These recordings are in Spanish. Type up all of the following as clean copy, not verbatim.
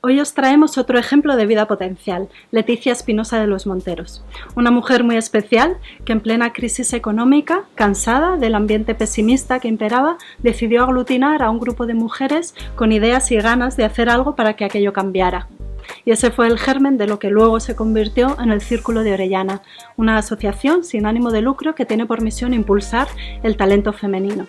Hoy os traemos otro ejemplo de vida potencial, Leticia Espinosa de los Monteros, una mujer muy especial que en plena crisis económica, cansada del ambiente pesimista que imperaba, decidió aglutinar a un grupo de mujeres con ideas y ganas de hacer algo para que aquello cambiara. Y ese fue el germen de lo que luego se convirtió en el Círculo de Orellana, una asociación sin ánimo de lucro que tiene por misión impulsar el talento femenino.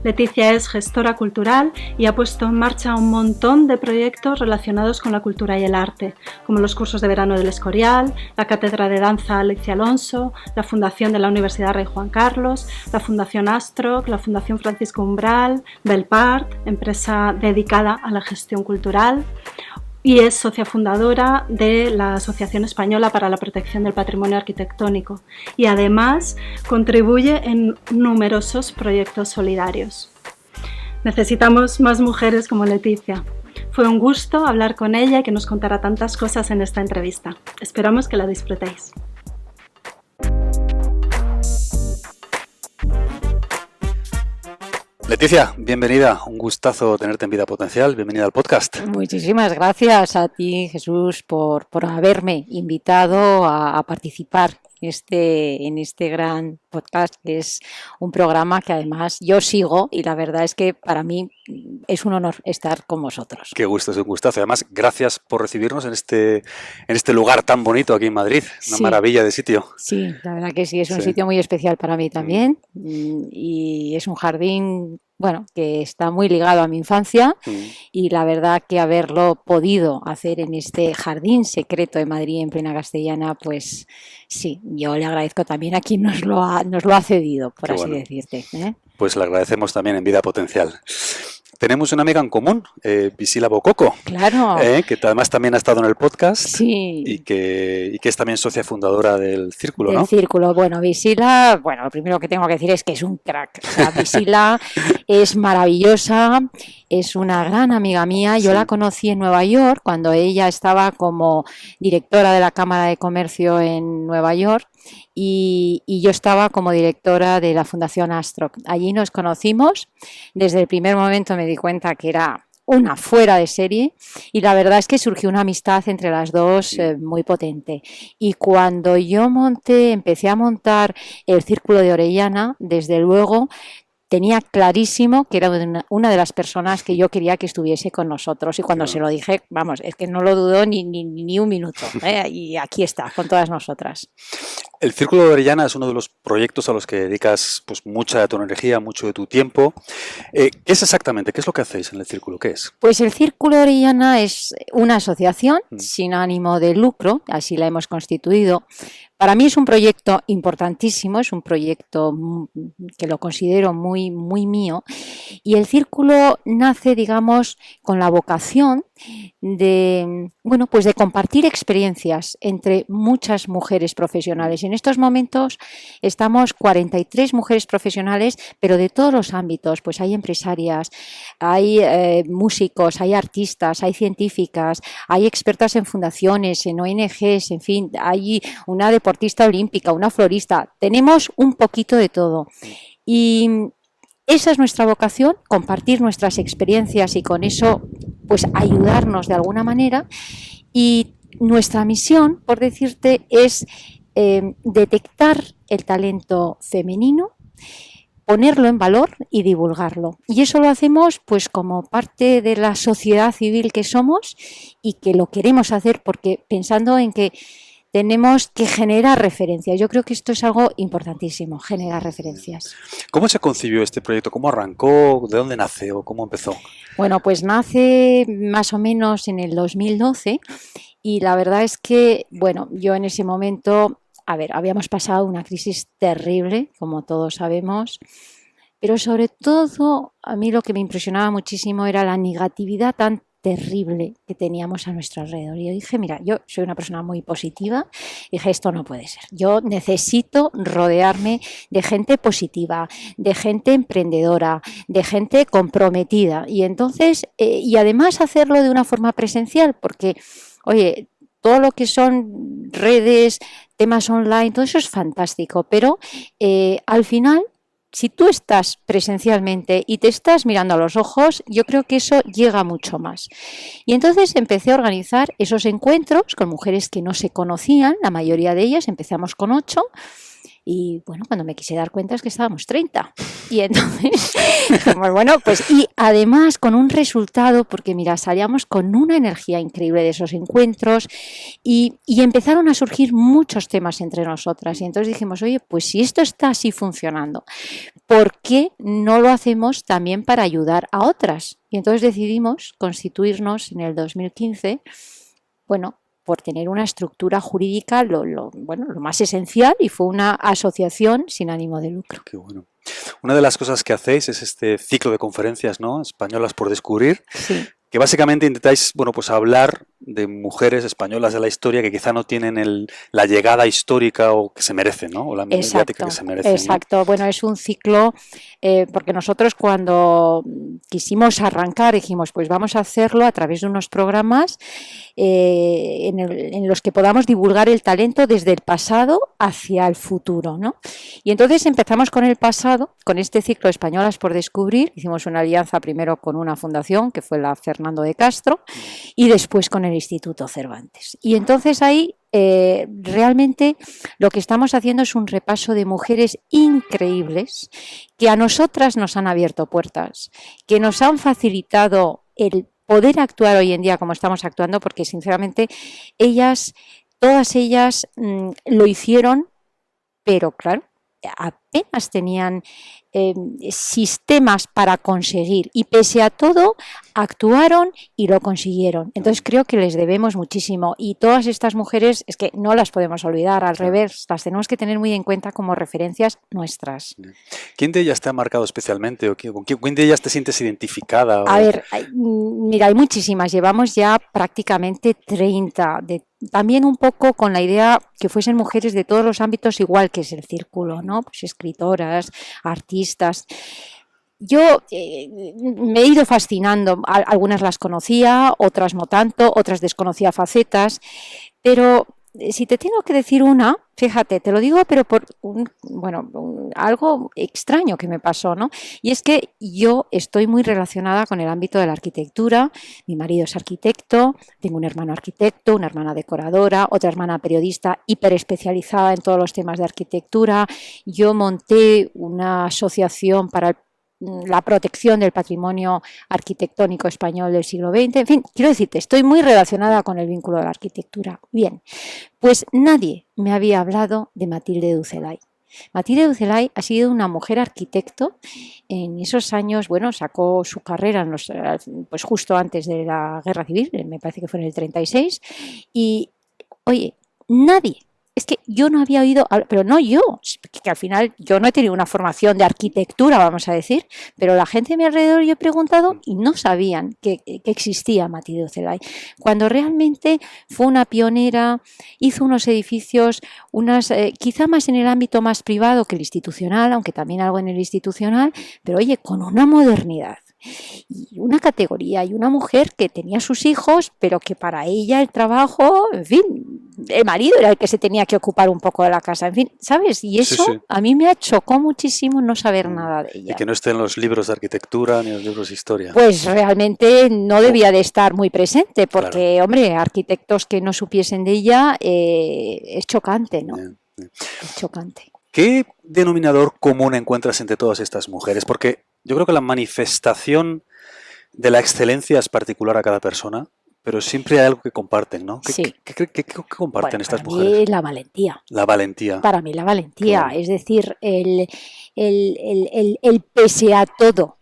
Leticia es gestora cultural y ha puesto en marcha un montón de proyectos relacionados con la cultura y el arte, como los cursos de verano del Escorial, la cátedra de danza Alexia Alonso, la fundación de la Universidad Rey Juan Carlos, la Fundación Astroc, la Fundación Francisco Umbral, Belpart, empresa dedicada a la gestión cultural, y es socia fundadora de la Asociación Española para la Protección del Patrimonio Arquitectónico y además contribuye en numerosos proyectos solidarios. Necesitamos más mujeres como Leticia. Fue un gusto hablar con ella y que nos contara tantas cosas en esta entrevista. Esperamos que la disfrutéis. Leticia, bienvenida, un gustazo tenerte en Vida Potencial, bienvenida al podcast. Muchísimas gracias a ti, Jesús, por haberme invitado a participar en este gran podcast, que es un programa que además yo sigo y la verdad es que para mí es un honor estar con vosotros. Qué gusto, es un gustazo. Además, gracias por recibirnos en este lugar tan bonito aquí en Madrid, una maravilla de sitio. Sí, la verdad que sí, es un sitio muy especial para mí también y es un jardín, bueno, que está muy ligado a mi infancia y la verdad que haberlo podido hacer en este jardín secreto de Madrid en plena Castellana, pues sí, yo le agradezco también a quien nos lo ha cedido, por así decirte. Pues le agradecemos también en Vida Potencial. Tenemos una amiga en común, Visila Bococo, claro, que además también ha estado en el podcast, sí, y que es también socia fundadora del Círculo, ¿no? Del Círculo. Bueno, Visila, lo primero que tengo que decir es que es un crack. O sea, Visila es maravillosa, es una gran amiga mía. Yo la conocí en Nueva York cuando ella estaba como directora de la Cámara de Comercio en Nueva York. Y yo estaba como directora de la Fundación Astroc. Allí nos conocimos. Desde el primer momento me di cuenta que era una fuera de serie y la verdad es que surgió una amistad entre las dos muy potente. Y cuando yo empecé a montar el Círculo de Orellana, desde luego tenía clarísimo que era una de las personas que yo quería que estuviese con nosotros y cuando se lo dije, vamos, es que no lo dudó ni un minuto, y aquí está, con todas nosotras. El Círculo de Orellana es uno de los proyectos a los que dedicas pues mucha de tu energía, mucho de tu tiempo. ¿Qué es exactamente? ¿Qué es lo que hacéis en el Círculo? ¿Qué es? Pues el Círculo de Orellana es una asociación sin ánimo de lucro, así la hemos constituido. Para mí es un proyecto importantísimo, es un proyecto que lo considero muy, muy mío. Y el Círculo nace, digamos, con la vocación de compartir experiencias entre muchas mujeres profesionales. En estos momentos estamos 43 mujeres profesionales, pero de todos los ámbitos. Pues hay empresarias, hay músicos, hay artistas, hay científicas, hay expertas en fundaciones, en ONGs, en fin, hay una deportista olímpica, una florista. Tenemos un poquito de todo. Y esa es nuestra vocación, compartir nuestras experiencias y con eso pues ayudarnos de alguna manera. Y nuestra misión, por decirte, es detectar el talento femenino, ponerlo en valor y divulgarlo. Y eso lo hacemos pues como parte de la sociedad civil que somos y que lo queremos hacer porque pensando en que tenemos que generar referencias. Yo creo que esto es algo importantísimo, generar referencias. ¿Cómo se concibió este proyecto? ¿Cómo arrancó? ¿De dónde nace o cómo empezó? Bueno, pues nace más o menos en el 2012 y la verdad es que, yo en ese momento, habíamos pasado una crisis terrible, como todos sabemos, pero sobre todo a mí lo que me impresionaba muchísimo era la negatividad tan terrible que teníamos a nuestro alrededor. Y yo dije, mira, yo soy una persona muy positiva, y dije, esto no puede ser. Yo necesito rodearme de gente positiva, de gente emprendedora, de gente comprometida. Y entonces, y además hacerlo de una forma presencial, porque, oye, todo lo que son redes, temas online, todo eso es fantástico, pero al final si tú estás presencialmente y te estás mirando a los ojos, yo creo que eso llega mucho más. Y entonces empecé a organizar esos encuentros con mujeres que no se conocían, la mayoría de ellas, empezamos con 8. Y bueno, cuando me quise dar cuenta es que estábamos 30. Y entonces, bueno, pues y además con un resultado, porque mira, salíamos con una energía increíble de esos encuentros y empezaron a surgir muchos temas entre nosotras. Y entonces dijimos, oye, pues si esto está así funcionando, ¿por qué no lo hacemos también para ayudar a otras? Y entonces decidimos constituirnos en el 2015, bueno, por tener una estructura jurídica lo más esencial, y fue una asociación sin ánimo de lucro. Qué bueno. Una de las cosas que hacéis es este ciclo de conferencias, ¿no? Españolas por descubrir, sí, que básicamente intentáis, bueno, pues hablar de mujeres españolas de la historia que quizá no tienen la llegada histórica o que se merecen, ¿no? O la mediática que se merecen. Exacto. ¿No? Bueno, es un ciclo, porque nosotros cuando quisimos arrancar dijimos, pues vamos a hacerlo a través de unos programas en los que podamos divulgar el talento desde el pasado hacia el futuro, ¿no? Y entonces empezamos con el pasado, con este ciclo Españolas por descubrir. Hicimos una alianza primero con una fundación, que fue la Fernando de Castro, y después con el Instituto Cervantes. Y entonces ahí realmente lo que estamos haciendo es un repaso de mujeres increíbles que a nosotras nos han abierto puertas, que nos han facilitado el poder actuar hoy en día como estamos actuando, porque sinceramente todas ellas lo hicieron, pero claro, apenas tenían sistemas para conseguir, y pese a todo actuaron y lo consiguieron. Entonces creo que les debemos muchísimo, y todas estas mujeres es que no las podemos olvidar, al revés, las tenemos que tener muy en cuenta como referencias nuestras. ¿Quién de ellas te ha marcado especialmente? ¿O con quién de ellas te sientes identificada? A ver, mira, hay muchísimas, llevamos ya prácticamente 30, también un poco con la idea que fuesen mujeres de todos los ámbitos, igual que es el círculo, ¿no? Pues escritoras, artistas. Yo me he ido fascinando, algunas las conocía, otras no tanto, otras desconocía facetas, pero si te tengo que decir una, fíjate, te lo digo, pero por algo extraño que me pasó, ¿no? Y es que yo estoy muy relacionada con el ámbito de la arquitectura. Mi marido es arquitecto, tengo un hermano arquitecto, una hermana decoradora, otra hermana periodista hiperespecializada en todos los temas de arquitectura. Yo monté una asociación para la protección del patrimonio arquitectónico español del siglo XX. En fin, quiero decirte, estoy muy relacionada con el vínculo de la arquitectura. Bien, pues nadie me había hablado de Matilde Ducelay. Matilde Ducelay ha sido una mujer arquitecto en esos años, bueno, sacó su carrera pues justo antes de la Guerra Civil, me parece que fue en el 36, y oye, nadie. Es que yo no había oído, pero no yo, que al final yo no he tenido una formación de arquitectura, vamos a decir, pero la gente a mi alrededor, yo he preguntado y no sabían que existía Matilde Ducelay. Cuando realmente fue una pionera, hizo unos edificios, quizá más en el ámbito más privado que el institucional, aunque también algo en el institucional, pero oye, con una modernidad y una categoría, y una mujer que tenía sus hijos, pero que para ella el trabajo, en fin, el marido era el que se tenía que ocupar un poco de la casa, en fin, ¿sabes? Y eso sí. A mí me chocó muchísimo no saber nada de ella. Y que no esté en los libros de arquitectura ni en los libros de historia. Pues realmente no debía de estar muy presente, porque, claro, hombre, arquitectos que no supiesen de ella es chocante, ¿no? Bien. Es chocante. ¿Qué denominador común encuentras entre todas estas mujeres? Porque yo creo que la manifestación de la excelencia es particular a cada persona, pero siempre hay algo que comparten, ¿no? ¿Qué comparten estas mujeres? Para mí la valentía. La valentía. Para mí la valentía, claro. Es decir, el pese a todo,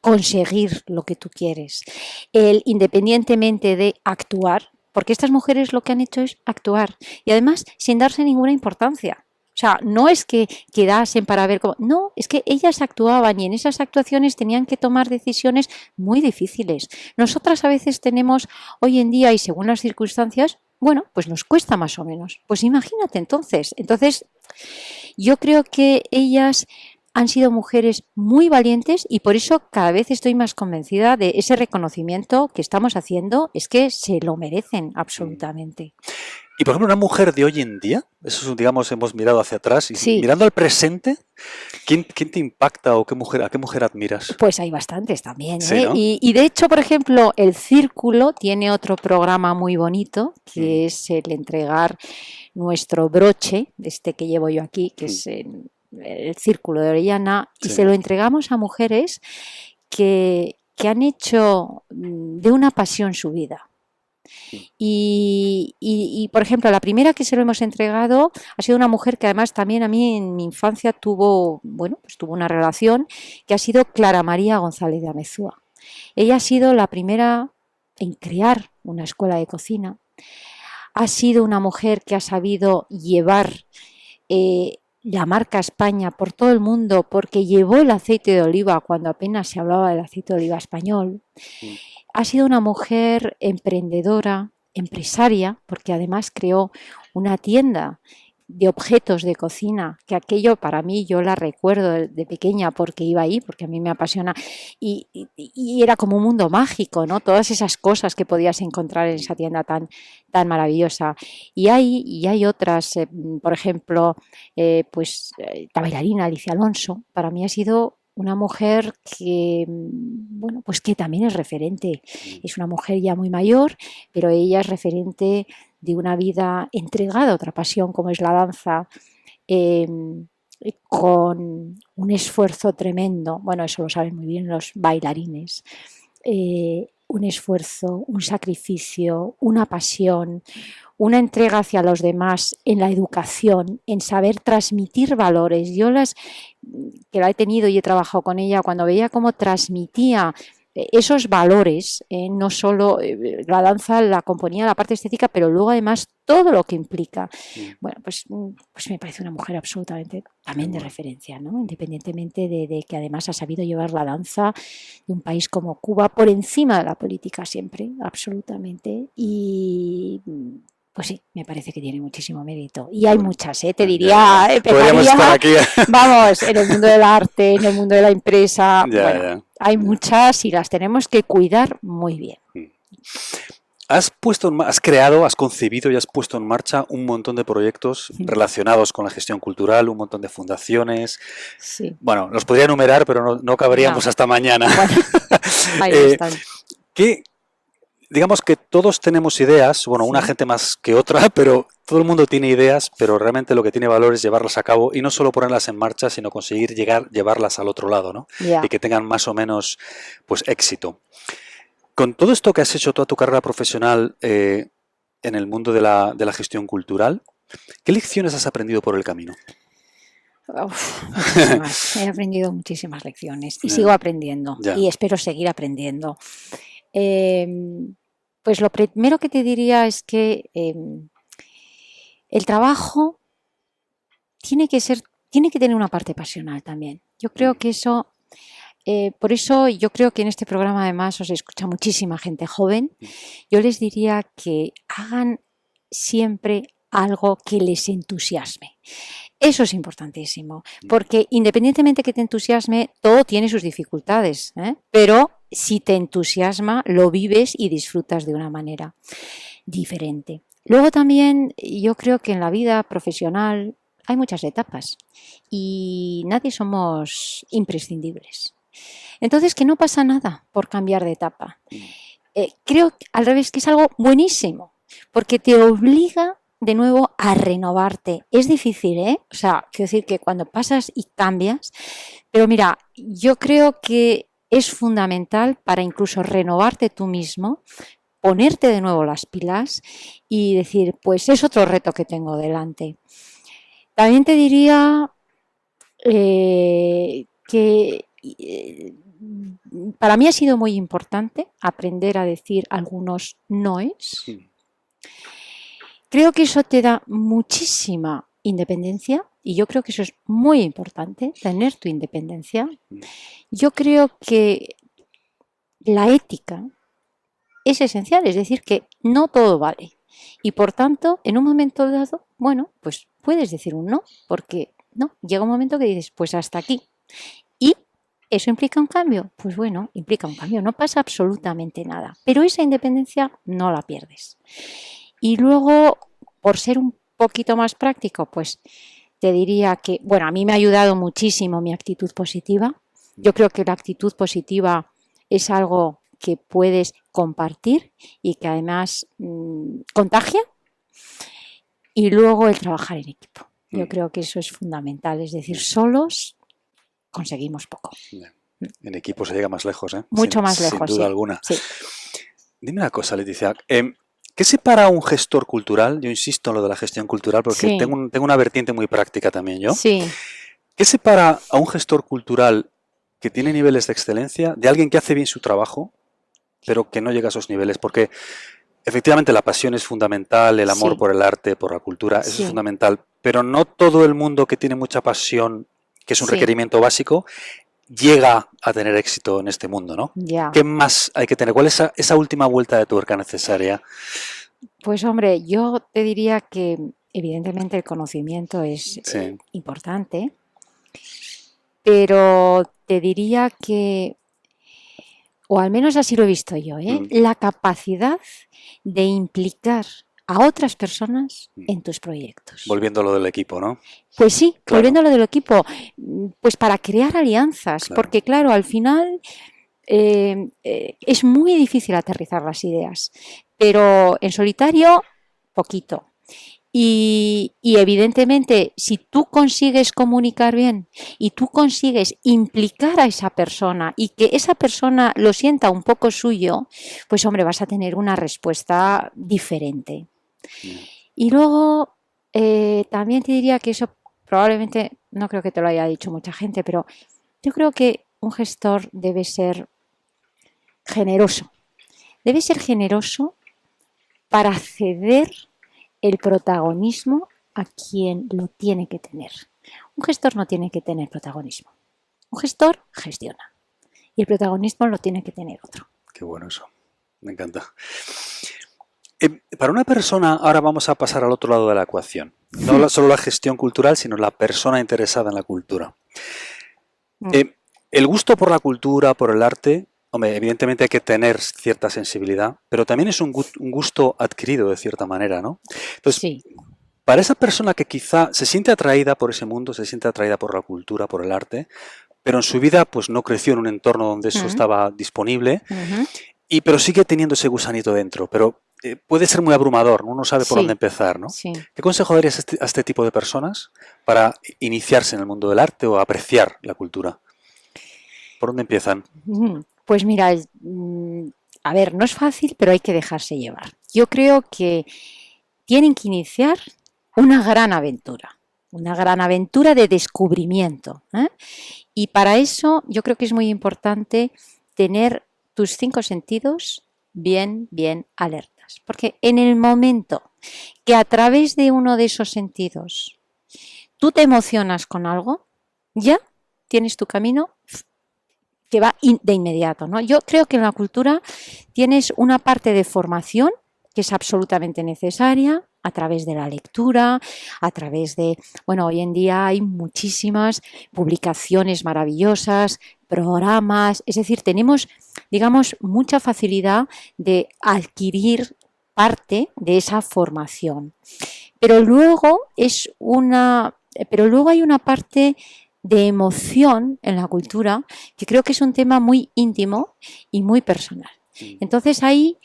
conseguir lo que tú quieres, independientemente de actuar, porque estas mujeres lo que han hecho es actuar, y además sin darse ninguna importancia. O sea, no es que quedasen para ver cómo... No, es que ellas actuaban, y en esas actuaciones tenían que tomar decisiones muy difíciles. Nosotras a veces tenemos, hoy en día y según las circunstancias, bueno, pues nos cuesta más o menos. Pues imagínate entonces. Entonces, yo creo que ellas han sido mujeres muy valientes, y por eso cada vez estoy más convencida de ese reconocimiento que estamos haciendo, es que se lo merecen absolutamente. Y por ejemplo, una mujer de hoy en día, eso digamos, hemos mirado hacia atrás, y Sí. mirando al presente, ¿quién te impacta o a qué mujer admiras? Pues hay bastantes también, Sí, ¿eh? ¿no? Y de hecho, por ejemplo, El Círculo tiene otro programa muy bonito, que es el entregar nuestro broche, este que llevo yo aquí, que es el Círculo de Orellana, y Sí. se lo entregamos a mujeres que han hecho de una pasión su vida. Y, por ejemplo, la primera que se lo hemos entregado ha sido una mujer que además también a mí en mi infancia tuvo, bueno, pues tuvo una relación, que ha sido Clara María González de Amezúa. Ella ha sido la primera en crear una escuela de cocina. Ha sido una mujer que ha sabido llevar la marca España por todo el mundo, porque llevó el aceite de oliva cuando apenas se hablaba del aceite de oliva español. Ha sido una mujer emprendedora, empresaria, porque además creó una tienda de objetos de cocina, que aquello para mí yo la recuerdo de pequeña porque iba ahí, porque a mí me apasiona, y era como un mundo mágico, ¿no? Todas esas cosas que podías encontrar en esa tienda tan maravillosa. Y hay otras, por ejemplo, la bailarina Alicia Alonso, para mí ha sido una mujer que, bueno, pues que también es referente. Es una mujer ya muy mayor, pero ella es referente de una vida entregada a otra pasión como es la danza, con un esfuerzo tremendo. Bueno, eso lo saben muy bien los bailarines. Un esfuerzo, un sacrificio, una pasión, una entrega hacia los demás en la educación, en saber transmitir valores. Yo que la he tenido y he trabajado con ella, cuando veía cómo transmitía esos valores, no solo la danza la componía la parte estética, pero luego además todo lo que implica. Bueno, pues me parece una mujer absolutamente también de referencia, ¿no? Independientemente de que además ha sabido llevar la danza de un país como Cuba por encima de la política siempre, absolutamente. Y pues sí, me parece que tiene muchísimo mérito. Y hay muchas, te diría, podríamos estar aquí. Vamos, en el mundo del arte, en el mundo de la empresa, hay muchas y las tenemos que cuidar muy bien. Has concebido y has puesto en marcha un montón de proyectos relacionados con la gestión cultural, un montón de fundaciones. Sí. Bueno, los podría enumerar, pero no caberíamos hasta mañana. Bueno, ahí están. Digamos que todos tenemos ideas, bueno, una gente más que otra, pero todo el mundo tiene ideas, pero realmente lo que tiene valor es llevarlas a cabo y no solo ponerlas en marcha, sino conseguir llevarlas al otro lado, ¿no? Y que tengan más o menos pues éxito. Con todo esto que has hecho toda tu carrera profesional en el mundo de la gestión cultural, ¿qué lecciones has aprendido por el camino? Muchísimas. He aprendido muchísimas lecciones y sigo aprendiendo y espero seguir aprendiendo. Pues lo primero que te diría es que el trabajo tiene que tener una parte pasional también. Yo creo que eso, por eso yo creo que en este programa además os escucha muchísima gente joven. Yo les diría que hagan siempre algo que les entusiasme. Eso es importantísimo, porque independientemente que te entusiasme, todo tiene sus dificultades, pero si te entusiasma, lo vives y disfrutas de una manera diferente. Luego también yo creo que en la vida profesional hay muchas etapas y nadie somos imprescindibles. Entonces, que no pasa nada por cambiar de etapa. Creo al revés que es algo buenísimo, porque te obliga de nuevo a renovarte. Es difícil, O sea, quiero decir que cuando pasas y cambias, pero mira, yo creo que es fundamental para incluso renovarte tú mismo, ponerte de nuevo las pilas y decir, pues es otro reto que tengo delante. También te diría que para mí ha sido muy importante aprender a decir algunos noes. Creo que eso te da muchísima independencia y yo creo que eso es muy importante, tener tu independencia. Yo creo que la ética es esencial, es decir, que no todo vale. Y por tanto, en un momento dado, bueno, pues puedes decir un no, porque no, llega un momento que dices, pues hasta aquí. Y ¿eso implica un cambio? Pues bueno, implica un cambio, no pasa absolutamente nada. Pero esa independencia no la pierdes. Y luego, por ser un poquito más práctico, pues te diría que, bueno, a mí me ha ayudado muchísimo mi actitud positiva. Yo creo que la actitud positiva es algo que puedes compartir y que además contagia. Y luego el trabajar en equipo. Yo creo que eso es fundamental. Es decir, solos conseguimos poco. En equipo se llega más lejos, ¿eh? Mucho más lejos, sin duda sí. alguna. Sí. Dime una cosa, Leticia. ¿Qué separa a un gestor cultural? Yo insisto en lo de la gestión cultural porque Sí. tengo una vertiente muy práctica también yo. Sí. ¿Qué separa a un gestor cultural que tiene niveles de excelencia de alguien que hace bien su trabajo, pero que no llega a esos niveles? Porque efectivamente la pasión es fundamental, el amor por el arte, por la cultura, eso es fundamental, pero no todo el mundo que tiene mucha pasión, que es un requerimiento básico, llega a tener éxito en este mundo, ¿no? Ya. ¿Qué más hay que tener? ¿Cuál es esa última vuelta de tuerca necesaria? Pues hombre, yo te diría que evidentemente el conocimiento es importante, pero te diría que, o al menos así lo he visto yo, la capacidad de implicar a otras personas en tus proyectos. Volviendo a lo del equipo, ¿no? Pues sí, claro. Volviendo a lo del equipo, pues para crear alianzas, porque claro, al final es muy difícil aterrizar las ideas, pero en solitario, poquito. Y evidentemente, si tú consigues comunicar bien y tú consigues implicar a esa persona y que esa persona lo sienta un poco suyo, pues hombre, vas a tener una respuesta diferente. Y luego, también te diría que eso probablemente, no creo que te lo haya dicho mucha gente, pero yo creo que un gestor debe ser generoso. Debe ser generoso para ceder el protagonismo a quien lo tiene que tener. Un gestor no tiene que tener protagonismo. Un gestor gestiona. Y el protagonismo lo tiene que tener otro. Qué bueno eso. Me encanta. Para una persona, ahora vamos a pasar al otro lado de la ecuación. No solo la gestión cultural, sino la persona interesada en la cultura. El gusto por la cultura, por el arte, hombre, evidentemente hay que tener cierta sensibilidad, pero también es un gusto adquirido de cierta manera, ¿no? Entonces, para esa persona que quizá se siente atraída por ese mundo, se siente atraída por la cultura, por el arte, pero en su vida pues no creció en un entorno donde eso estaba disponible, pero sigue teniendo ese gusanito dentro, pero puede ser muy abrumador, uno no sabe por dónde empezar, ¿no? ¿Qué consejo darías a este tipo de personas para iniciarse en el mundo del arte o apreciar la cultura? ¿Por dónde empiezan? Pues mira, a ver, no es fácil, pero hay que dejarse llevar. Yo creo que tienen que iniciar una gran aventura de descubrimiento, ¿eh? Y para eso yo creo que es muy importante tener tus 5 sentidos bien alertas, porque en el momento que a través de uno de esos sentidos tú te emocionas con algo, ya tienes tu camino que va de inmediato, ¿no? Yo creo que en la cultura tienes una parte de formación que es absolutamente necesaria a través de la lectura, a través de, bueno, hoy en día hay muchísimas publicaciones maravillosas, programas, es decir, tenemos, digamos, mucha facilidad de adquirir parte de esa formación. Pero luego hay una parte de emoción en la cultura, que creo que es un tema muy íntimo y muy personal. Entonces ahí,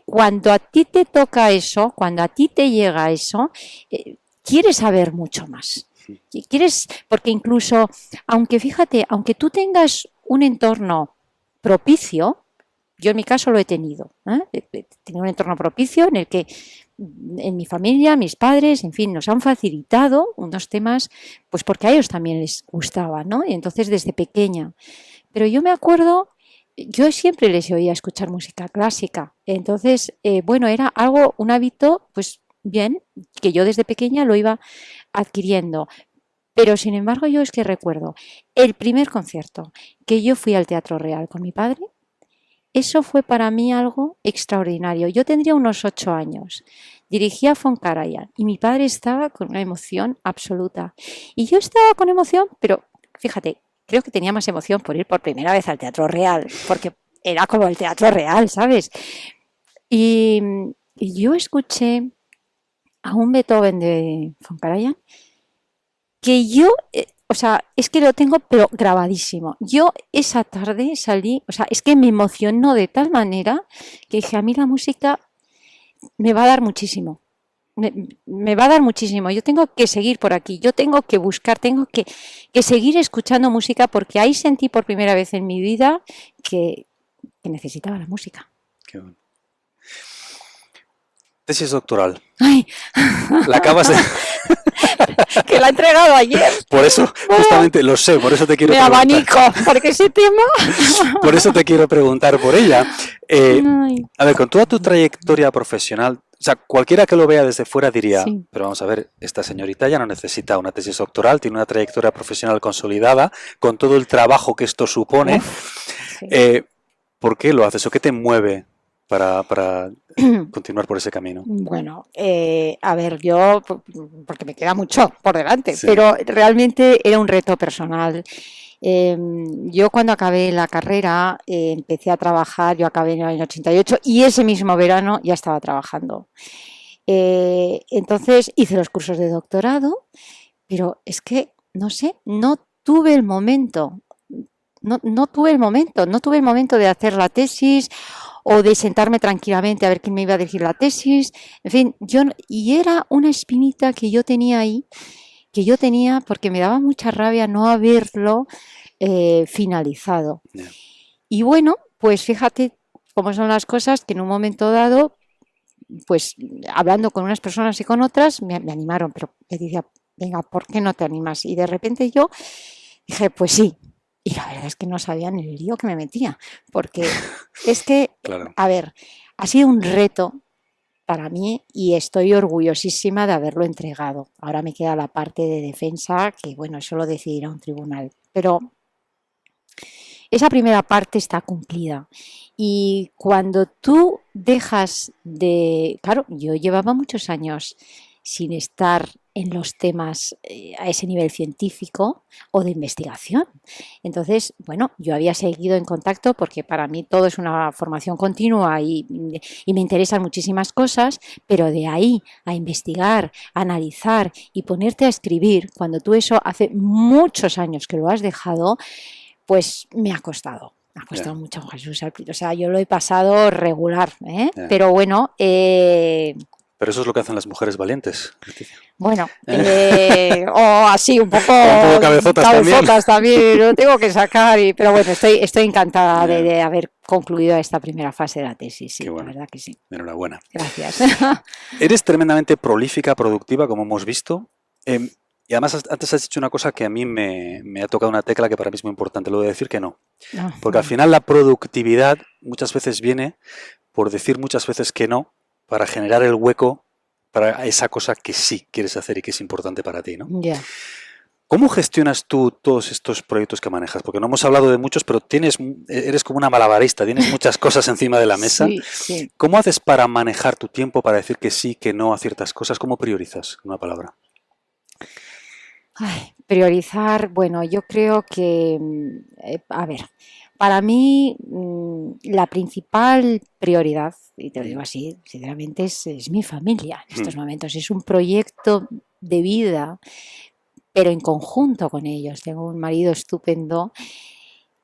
cuando a ti te toca eso, cuando a ti te llega eso, quieres saber mucho más. Porque incluso, aunque tú tengas un entorno propicio, yo en mi caso lo he tenido, he tenido un entorno propicio en el que en mi familia, mis padres, en fin, nos han facilitado unos temas, pues porque a ellos también les gustaba, ¿no? Y entonces desde pequeña. Pero yo me acuerdo, yo siempre les oía escuchar música clásica. Entonces, bueno, era un hábito, pues bien, que yo desde pequeña lo iba adquiriendo. Pero sin embargo, yo es que recuerdo el primer concierto que yo fui al Teatro Real con mi padre. Eso fue para mí algo extraordinario. Yo tendría unos 8 años. Dirigía Von Karajan y mi padre estaba con una emoción absoluta. Y yo estaba con emoción, pero fíjate, creo que tenía más emoción por ir por primera vez al Teatro Real, porque era como el Teatro Real, ¿sabes? Y Y yo escuché a un Beethoven de von Karajan que yo, o sea, es que lo tengo pero grabadísimo. Yo esa tarde salí, o sea, es que me emocionó de tal manera que dije, a mí la música me va a dar muchísimo. Me va a dar muchísimo. Yo tengo que seguir por aquí, yo tengo que buscar, tengo que seguir escuchando música porque ahí sentí por primera vez en mi vida que necesitaba la música. Qué bueno. Tesis doctoral. ¡Ay! La acabas de... Que la he entregado ayer. Por eso, justamente, lo sé, por eso te quiero Me preguntar. abanico, porque ese tema... Por eso te quiero preguntar por ella. A ver, con toda tu trayectoria profesional, o sea, cualquiera que lo vea desde fuera diría, Sí. pero vamos a ver, esta señorita ya no necesita una tesis doctoral, tiene una trayectoria profesional consolidada, con todo el trabajo que esto supone. Sí. ¿Por qué lo haces o qué te mueve para continuar por ese camino? Bueno, a ver, yo, porque me queda mucho por delante, Sí. pero realmente era un reto personal. Yo cuando acabé la carrera empecé a trabajar, yo acabé en el año 88 y ese mismo verano ya estaba trabajando. Entonces hice los cursos de doctorado, pero es que, no sé, no tuve el momento, no tuve el momento de hacer la tesis o de sentarme tranquilamente a ver quién me iba a dirigir la tesis. En fin, y era una espinita que yo tenía ahí, porque me daba mucha rabia no haberlo finalizado. Yeah. Y bueno, pues fíjate cómo son las cosas, que en un momento dado, pues hablando con unas personas y con otras, me animaron, pero me decía, venga, ¿por qué no te animas? Y de repente yo dije, pues sí. Y la verdad es que no sabía ni el lío que me metía, porque es que, Claro. a ver, ha sido un reto para mí y estoy orgullosísima de haberlo entregado. Ahora me queda la parte de defensa, que bueno, eso lo decidirá un tribunal. Pero esa primera parte está cumplida. Y cuando tú dejas de... Claro, yo llevaba muchos años sin estar en los temas a ese nivel científico o de investigación. Entonces, bueno, yo había seguido en contacto porque para mí todo es una formación continua y me interesan muchísimas cosas, pero de ahí a investigar, a analizar y ponerte a escribir, cuando tú eso hace muchos años que lo has dejado, pues me ha costado. Me ha costado mucho, Jesús. O sea, yo lo he pasado regular, ¿eh? Pero bueno... Pero eso es lo que hacen las mujeres valientes, Leticia. Bueno, o así, un poco cabezotas también, lo tengo que sacar, pero bueno, estoy encantada de haber concluido esta primera fase de la tesis, sí, bueno. La verdad que sí. Enhorabuena. Gracias. Eres tremendamente prolífica, productiva, como hemos visto, y además antes has dicho una cosa que a mí me ha tocado una tecla que para mí es muy importante, lo de decir que no. Porque al final la productividad muchas veces viene por decir muchas veces que no, para generar el hueco para esa cosa que sí quieres hacer y que es importante para ti, ¿no? Yeah. ¿Cómo gestionas tú todos estos proyectos que manejas? Porque no hemos hablado de muchos, pero eres como una malabarista, tienes muchas cosas encima de la mesa. Sí, sí. ¿Cómo haces para manejar tu tiempo, para decir que sí, que no a ciertas cosas? ¿Cómo priorizas? Una palabra. Ay, priorizar, bueno, yo creo que, a ver, para mí la principal prioridad, y te lo digo así, sinceramente, es mi familia en estos momentos. Es un proyecto de vida, pero en conjunto con ellos. Tengo un marido estupendo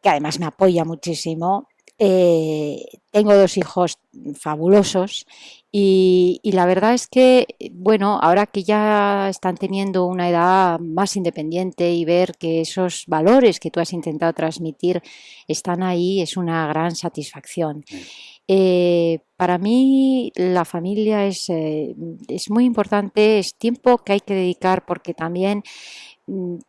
que además me apoya muchísimo. Tengo 2 hijos fabulosos y la verdad es que, bueno, ahora que ya están teniendo una edad más independiente y ver que esos valores que tú has intentado transmitir están ahí, es una gran satisfacción. Para mí la familia es muy importante, es tiempo que hay que dedicar porque también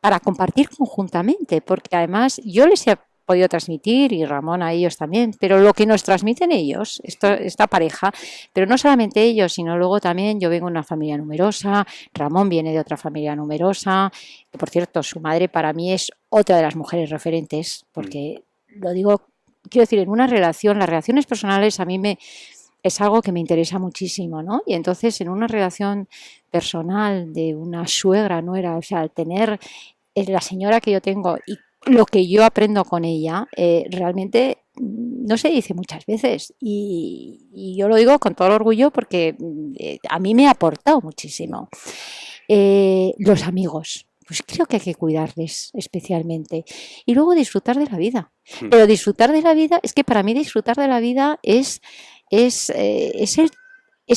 para compartir conjuntamente, porque además yo les he podido transmitir, y Ramón a ellos también, pero lo que nos transmiten ellos, esta pareja, pero no solamente ellos, sino luego también yo vengo de una familia numerosa, Ramón viene de otra familia numerosa, que por cierto su madre para mí es otra de las mujeres referentes, porque lo digo, quiero decir, en una relación, las relaciones personales a mí es algo que me interesa muchísimo, ¿no? Y entonces en una relación personal de una suegra, nuera, o sea, tener la señora que yo tengo y lo que yo aprendo con ella, realmente no se dice muchas veces y yo lo digo con todo el orgullo porque a mí me ha aportado muchísimo. Los amigos, pues creo que hay que cuidarles especialmente y luego disfrutar de la vida. Pero disfrutar de la vida, es que para mí disfrutar de la vida es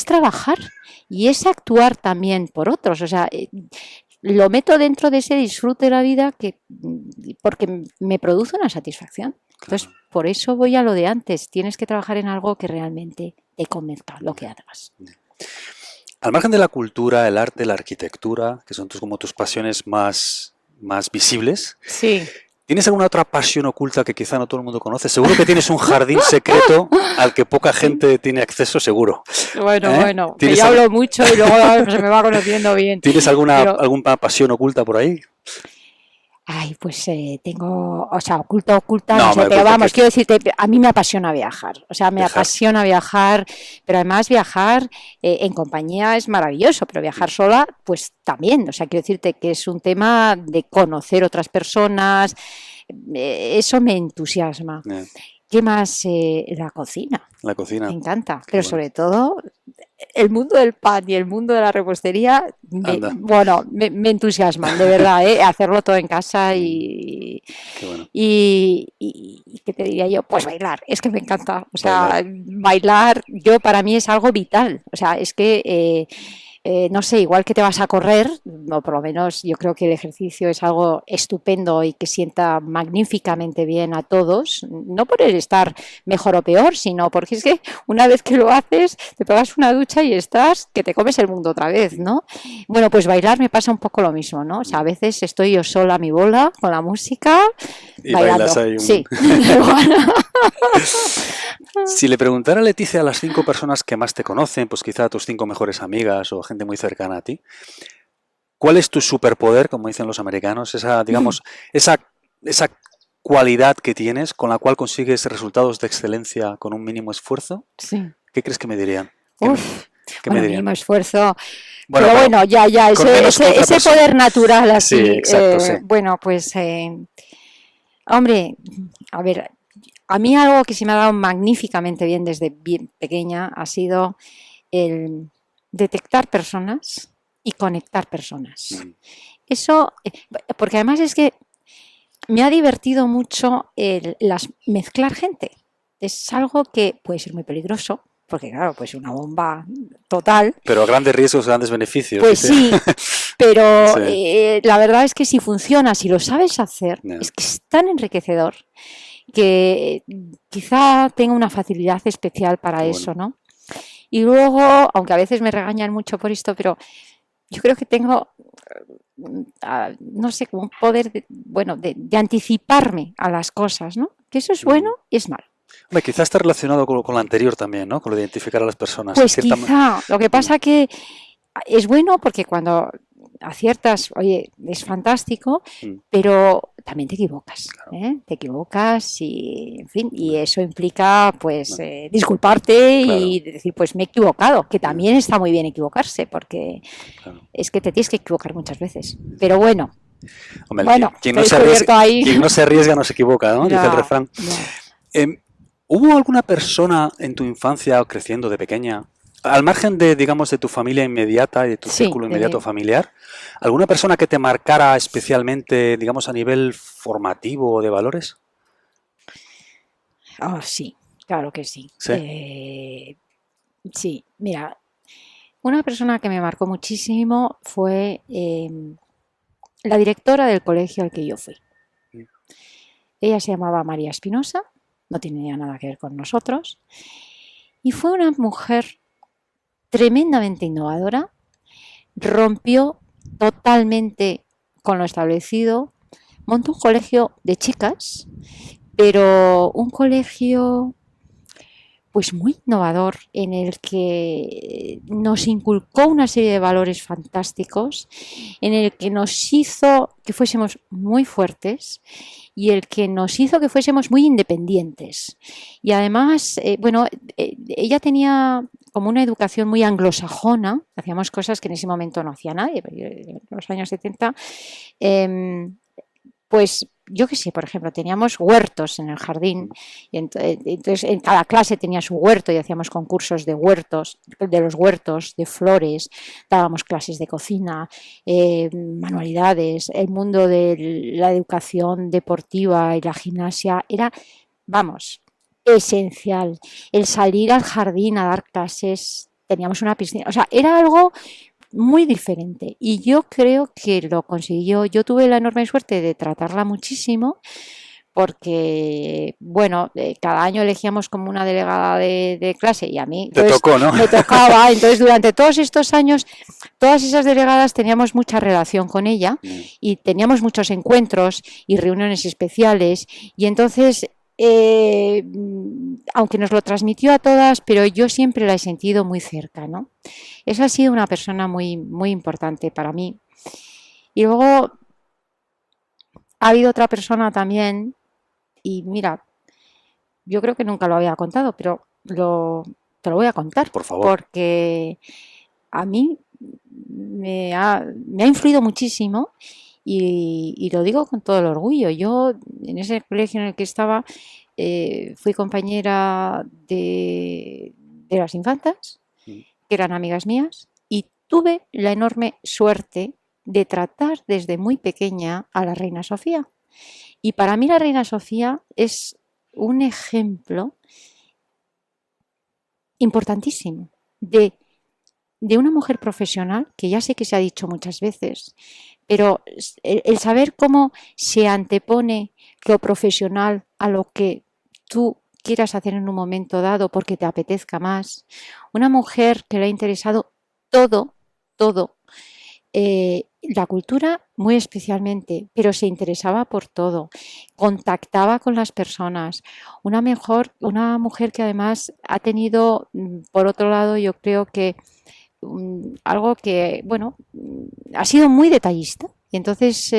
trabajar y es actuar también por otros. O sea, lo meto dentro de ese disfrute de la vida porque me produce una satisfacción. Entonces, por eso voy a lo de antes. Tienes que trabajar en algo que realmente te convenzca lo que hagas. Al margen de la cultura, el arte, la arquitectura, que son como tus pasiones más visibles, sí. ¿Tienes alguna otra pasión oculta que quizá no todo el mundo conoce? Seguro que tienes un jardín secreto al que poca gente tiene acceso, seguro. Bueno, que yo hablo mucho y luego se me va conociendo bien. ¿Tienes alguna pasión oculta por ahí? Ay, pues tengo, o sea, oculta, no sé, pero vamos, quiero decirte, a mí me apasiona viajar, o sea, apasiona viajar, pero además viajar en compañía es maravilloso, pero viajar sola, pues también, o sea, quiero decirte que es un tema de conocer otras personas, eso me entusiasma. ¿Qué más? La cocina. La cocina. Me encanta, pero sobre todo el mundo del pan y el mundo de la repostería, me entusiasman, de verdad, hacerlo todo en casa y ¿qué te diría yo? Pues bailar, es que me encanta, o sea, bailar yo para mí es algo vital, o sea, es que no sé, igual que te vas a correr, o por lo menos yo creo que el ejercicio es algo estupendo y que sienta magníficamente bien a todos, no por el estar mejor o peor, sino porque es que una vez que lo haces, te pegas una ducha y estás que te comes el mundo otra vez, ¿no? Bueno, pues bailar me pasa un poco lo mismo, ¿no? O sea, a veces estoy yo sola a mi bola con la música y bailando. Bailas ahí Sí. Si le preguntara a Leticia a las 5 personas que más te conocen, pues quizá a tus 5 mejores amigas o gente muy cercana a ti, ¿cuál es tu superpoder, como dicen los americanos, esa cualidad que tienes con la cual consigues resultados de excelencia con un mínimo esfuerzo? Sí. ¿Qué crees que me dirían? Mínimo esfuerzo. Bueno, pero bueno, ya, ese poder natural así. Sí, exacto, sí. Bueno, pues, hombre, a ver, a mí algo que se me ha dado magníficamente bien desde bien pequeña ha sido el detectar personas y conectar personas. Eso, porque además es que me ha divertido mucho mezclar gente. Es algo que puede ser muy peligroso, porque claro, pues una bomba total. Pero a grandes riesgos, grandes beneficios. Pues sí, pero la verdad es que si funciona, si lo sabes hacer, es que es tan enriquecedor que quizá tenga una facilidad especial para eso, ¿no? Y luego, aunque a veces me regañan mucho por esto, pero yo creo que tengo, no sé, como un poder de anticiparme a las cosas, ¿no? Que eso es bueno y es malo. Hombre, quizás está relacionado con lo anterior también, ¿no? Con lo de identificar a las personas. Pues quizá, lo que pasa que es bueno porque cuando aciertas, oye, es fantástico, pero también te equivocas, ¿eh? Te equivocas y, en fin, y eso implica, pues, disculparte y decir, pues, me he equivocado, que también está muy bien equivocarse, porque es que te tienes que equivocar muchas veces. Pero bueno, hombre, quien no se arriesga no se equivoca, ¿no? Dice el refrán. ¿Hubo alguna persona en tu infancia o creciendo de pequeña, al margen de, digamos, de tu familia inmediata y de tu círculo inmediato familiar, alguna persona que te marcara especialmente, digamos, a nivel formativo o de valores? Oh, sí, claro que sí. Sí, mira, una persona que me marcó muchísimo fue la directora del colegio al que yo fui. Ella se llamaba María Espinosa, no tenía nada que ver con nosotros, y fue una mujer tremendamente innovadora, rompió totalmente con lo establecido, montó un colegio de chicas, pero un colegio pues muy innovador en el que nos inculcó una serie de valores fantásticos, en el que nos hizo que fuésemos muy fuertes y el que nos hizo que fuésemos muy independientes. Y además, ella tenía como una educación muy anglosajona, hacíamos cosas que en ese momento no hacía nadie, en los años 70, pues yo qué sé, por ejemplo, teníamos huertos en el jardín y entonces en cada clase tenía su huerto y hacíamos concursos de huertos, de los huertos, de flores, dábamos clases de cocina, manualidades, el mundo de la educación deportiva y la gimnasia era, vamos, esencial. El salir al jardín a dar clases, teníamos una piscina, o sea, era algo muy diferente y yo creo que lo consiguió. Yo tuve la enorme suerte de tratarla muchísimo porque, bueno, cada año elegíamos como una delegada de clase y a mí tocó, ¿no? me tocaba. Entonces, durante todos estos años, todas esas delegadas teníamos mucha relación con ella y teníamos muchos encuentros y reuniones especiales y entonces... aunque nos lo transmitió a todas, pero yo siempre la he sentido muy cerca, ¿no? Esa ha sido una persona muy, muy importante para mí. Y luego ha habido otra persona también, y mira, yo creo que nunca lo había contado, pero te lo voy a contar. Por favor. Porque a mí me ha influido muchísimo. Y lo digo con todo el orgullo. Yo, en ese colegio en el que estaba, fui compañera de las infantas, que eran amigas mías, y tuve la enorme suerte de tratar desde muy pequeña a la Reina Sofía. Y para mí la Reina Sofía es un ejemplo importantísimo de una mujer profesional, que ya sé que se ha dicho muchas veces, pero el saber cómo se antepone lo profesional a lo que tú quieras hacer en un momento dado porque te apetezca más. Una mujer que le ha interesado todo, la cultura muy especialmente, pero se interesaba por todo, contactaba con las personas. Una mujer que además ha tenido, por otro lado, yo creo que algo que, bueno, ha sido muy detallista. Y entonces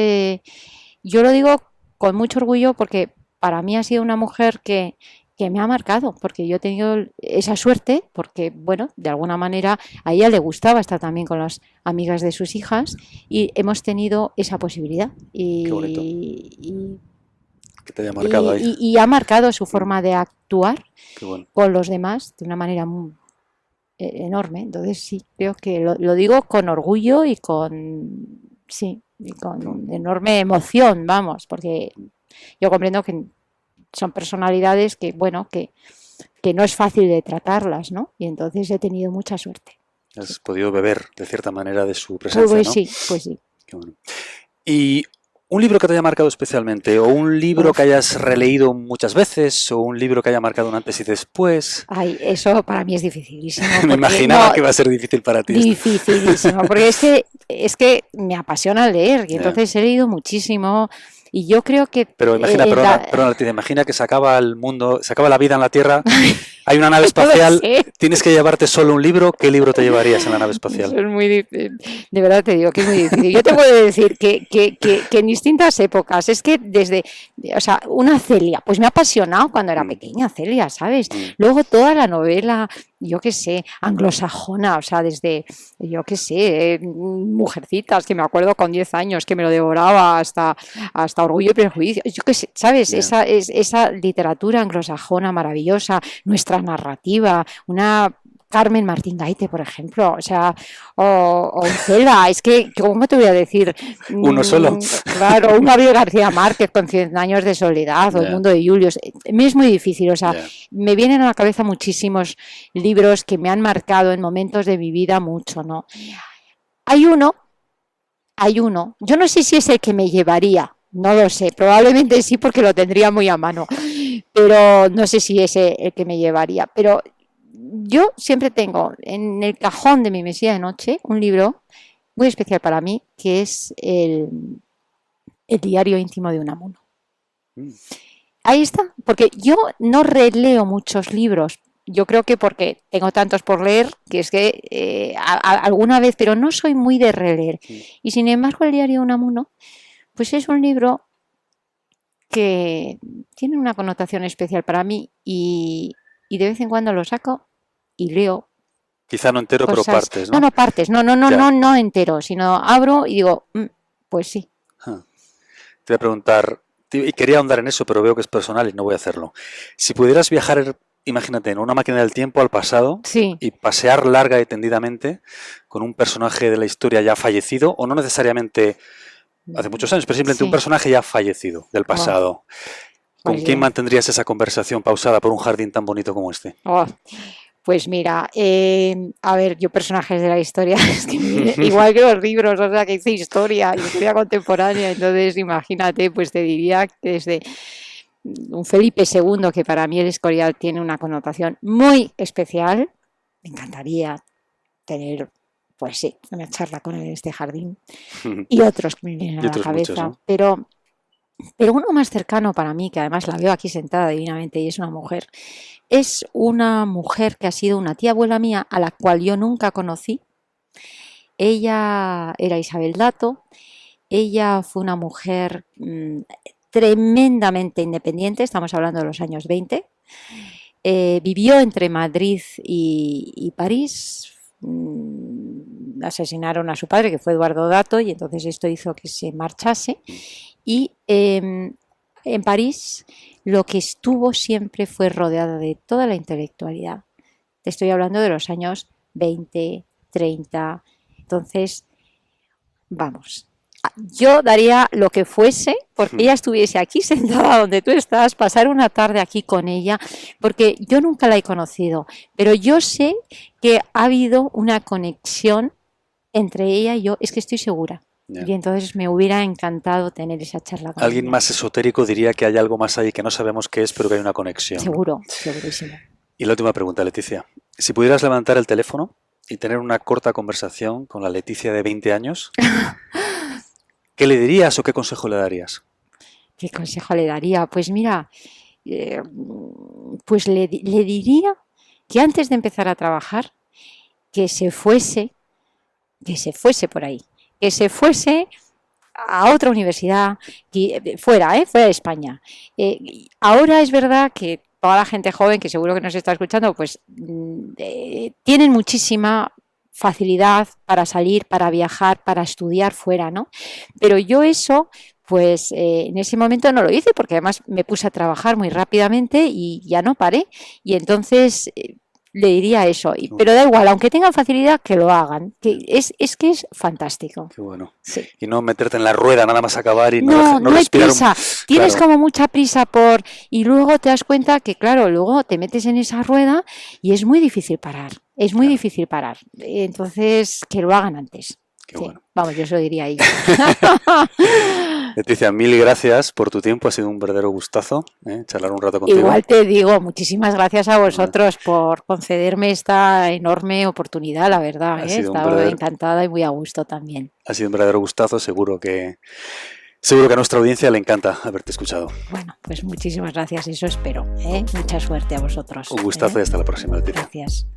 yo lo digo con mucho orgullo porque para mí ha sido una mujer que me ha marcado, porque yo he tenido esa suerte, porque, bueno, de alguna manera a ella le gustaba estar también con las amigas de sus hijas y hemos tenido esa posibilidad. Qué bonito. Que te haya marcado ahí. Y ha marcado su forma de actuar bueno. con los demás de una manera muy enorme. Entonces sí, creo que lo digo con orgullo y con enorme emoción, vamos, porque yo comprendo que son personalidades que, bueno, que no es fácil de tratarlas, ¿no? Y entonces he tenido mucha suerte. Has podido beber, de cierta manera, de su presencia, pues ¿no? Sí, pues sí. Qué bueno. Y un libro que te haya marcado especialmente, o un libro que hayas releído muchas veces, o un libro que haya marcado un antes y después. Ay, eso para mí es dificilísimo. Me imaginaba que iba a ser difícil para ti. Dificilísimo, porque es que me apasiona leer y entonces he leído muchísimo. Y yo creo que... Pero imagina, perdona, te imagina que se acaba el mundo, se acaba la vida en la Tierra, hay una nave espacial, tienes que llevarte solo un libro, ¿qué libro te llevarías en la nave espacial? Eso es muy difícil. De verdad te digo que es muy difícil. Yo te puedo decir que en distintas épocas, es que desde, o sea, una Celia, pues me ha apasionado cuando era pequeña, Celia, ¿sabes? Luego toda la novela, yo qué sé, anglosajona, o sea, desde, yo qué sé, Mujercitas, que me acuerdo con 10 años, que me lo devoraba hasta Orgullo y Prejuicio, yo qué sé, ¿sabes? Esa literatura anglosajona maravillosa, nuestra narrativa, una Carmen Martín Gaite, por ejemplo, o sea, o Cela, es que, ¿cómo te voy a decir? Uno solo. Claro, un Gabriel García Márquez con 100 años de soledad, o El mundo de Julio, me es muy difícil, o sea, me vienen a la cabeza muchísimos libros que me han marcado en momentos de mi vida mucho, ¿no? Hay uno, yo no sé si es el que me llevaría, no lo sé, probablemente sí porque lo tendría muy a mano, pero no sé si es el que me llevaría. Pero yo siempre tengo en el cajón de mi mesilla de noche un libro muy especial para mí, que es el diario íntimo de Unamuno. Ahí está, porque yo no releo muchos libros. Yo creo que porque tengo tantos por leer, que es que alguna vez, pero no soy muy de releer. Y sin embargo el diario de Unamuno, pues es un libro que tiene una connotación especial para mí y de vez en cuando lo saco y leo. Quizá no entero, cosas, pero partes, ¿no? No partes, no entero, sino abro y digo, pues sí. Te voy a preguntar, Y quería ahondar en eso, pero veo que es personal y no voy a hacerlo. Si pudieras viajar, imagínate, en una máquina del tiempo al pasado y pasear larga y tendidamente con un personaje de la historia ya fallecido, o no necesariamente hace muchos años, pero simplemente un personaje ya fallecido del pasado. ¿Con quién mantendrías esa conversación pausada por un jardín tan bonito como este? Pues mira, a ver, yo personajes de la historia, es que igual que los libros, o sea, que hice historia contemporánea, entonces imagínate, pues te diría que desde un Felipe II, que para mí el Escorial tiene una connotación muy especial, me encantaría tener, pues sí, una charla con él en este jardín, y otros que me vienen a la cabeza, muchos, ¿no? Pero uno más cercano para mí, que además la veo aquí sentada divinamente y es una mujer que ha sido una tía abuela mía a la cual yo nunca conocí. Ella era Isabel Dato, ella fue una mujer tremendamente independiente, estamos hablando de los años 20, vivió entre Madrid y París. Asesinaron a su padre, que fue Eduardo Dato, y entonces esto hizo que se marchase. Y en París lo que estuvo siempre fue rodeada de toda la intelectualidad. Te estoy hablando de los años 20, 30. Entonces, vamos, yo daría lo que fuese porque ella estuviese aquí sentada donde tú estás, pasar una tarde aquí con ella, porque yo nunca la he conocido, pero yo sé que ha habido una conexión entre ella y yo, es que estoy segura. Y entonces me hubiera encantado tener esa charla con Alguien ella. más esotérico diría que hay algo más ahí que no sabemos qué es, pero que hay una conexión. Seguro, segurísimo. Y la última pregunta, Leticia. Si pudieras levantar el teléfono y tener una corta conversación con la Leticia de 20 años, ¿qué le dirías o qué consejo le darías? ¿Qué consejo le daría? Pues mira, pues le diría que antes de empezar a trabajar, que se fuese por ahí. Que se fuese a otra universidad, fuera de España. Ahora es verdad que toda la gente joven, que seguro que nos está escuchando, pues tienen muchísima facilidad para salir, para viajar, para estudiar fuera, ¿no? Pero yo eso, pues en ese momento no lo hice, porque además me puse a trabajar muy rápidamente y ya no paré. Y entonces le diría eso, pero da igual, aunque tengan facilidad, que lo hagan, que es fantástico. Qué bueno. Sí. Y no meterte en la rueda nada más acabar y no hay prisa, tienes claro. como mucha prisa y luego te das cuenta que claro, luego te metes en esa rueda y es muy difícil parar, difícil parar, entonces que lo hagan antes. Qué bueno. Vamos, yo eso diría ahí. Leticia, mil gracias por tu tiempo, ha sido un verdadero gustazo charlar un rato contigo. Igual te digo, muchísimas gracias a vosotros por concederme esta enorme oportunidad, la verdad, he estado encantada y muy a gusto también. Ha sido un verdadero gustazo, seguro que a nuestra audiencia le encanta haberte escuchado. Bueno, pues muchísimas gracias, eso espero, mucha suerte a vosotros. Un gustazo y hasta la próxima, Leticia. Gracias.